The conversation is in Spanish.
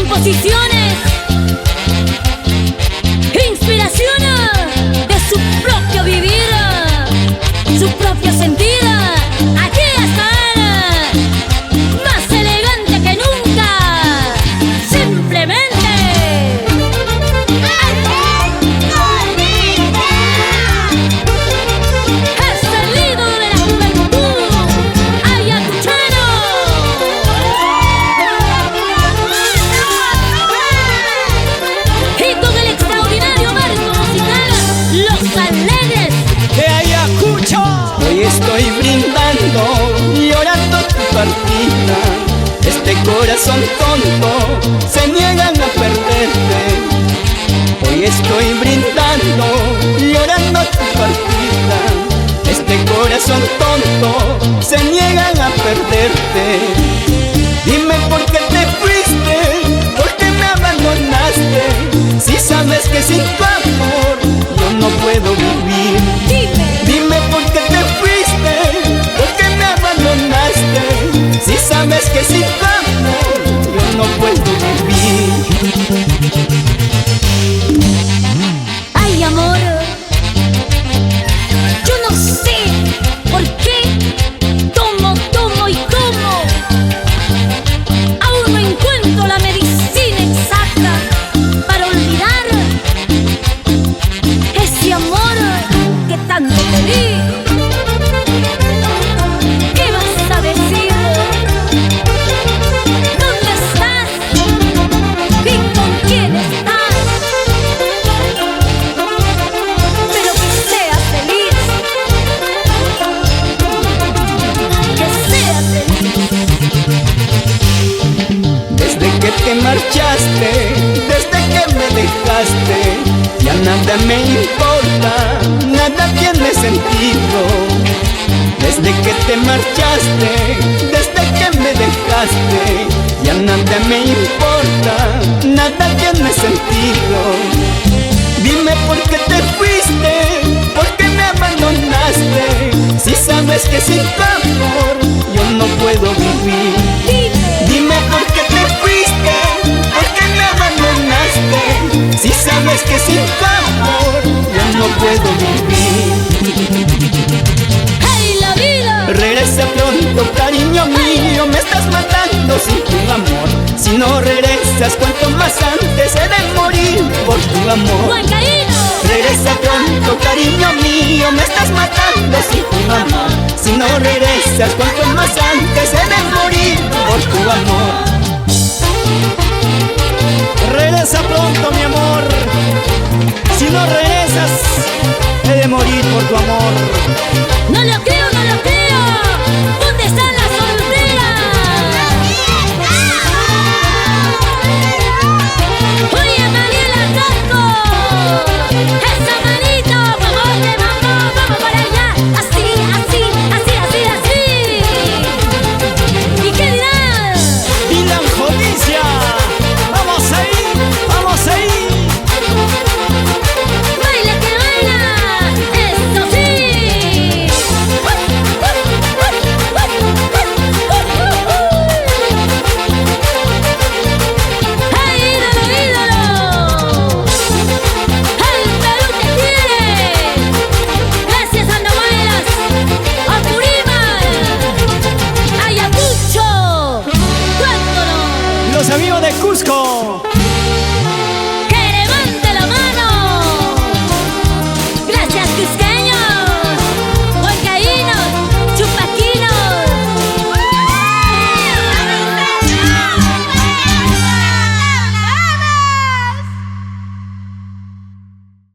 composiciones, inspiración de su propio vivir, su propio sentir. Aquí está él, más elegante que nunca, simplemente es el ídolo de la juventud, ayacuchano. Y con el extraordinario marco musical, Los Alegres de Ayacucho. Hoy estoy brindando, llorando tu partida. Este corazón tonto se niegan a perderte. Hoy estoy brindando, llorando tu partida. Este corazón tonto se niegan a perderte. Dime por qué te fuiste, por qué me abandonaste, si sabes que sin tu amor yo no puedo vivir. Dime por qué te fuiste, por qué me abandonaste, si sabes que sin tu amor yo no puedo vivir. Ay, amor, yo no sé por qué tomo y tomo. Aún no encuentro la medicina exacta para olvidar ese amor que tanto te di. ¿Qué vas a decir? ¿Dónde estás? ¿Y con quién estás? Pero que seas feliz, que seas feliz. Desde que te marchaste, desde que me dejaste, ya nada me importa, nada tiene sentido. Desde que te marchaste, desde que me dejaste, ya nada me importa, nada tiene sentido. Dime por qué te fuiste, por qué me abandonaste, si sabes que sin tu amor yo no puedo vivir. Dime por qué te fuiste, por qué me abandonaste, si sabes que sin tu amor yo no puedo vivir. ¡Hey, la vida! Regresa pronto, cariño mío, me estás matando sin tu amor. Si no regresas, cuanto más antes he de morir por tu amor. ¡Huancaíno! Regresa pronto, cariño mío, me estás matando sin tu amor. Si no regresas, cuanto más antes he de morir por tu amor. Regresa pronto, mi amor. Si no regresas, he de morir por tu amor. ¡No lo creo, no lo creo! ¿Dónde están las solteras? Oye, Mariela Casco, esa manito, vamos de mambo, vamos para allá. Así, así, así, así, así. ¿Y qué dirán? Dylan Jodicia, vamos ahí, vamos ahí. ¡Baila que baila! ¡Eso sí! ¡Ay, ídolo, ídolo! ¡El Perú te quiere! ¡Gracias, Andahuaylas! ¡Apurímac! ¡Ayacucho! ¡Cuéntanos! Los amigos de Cusco.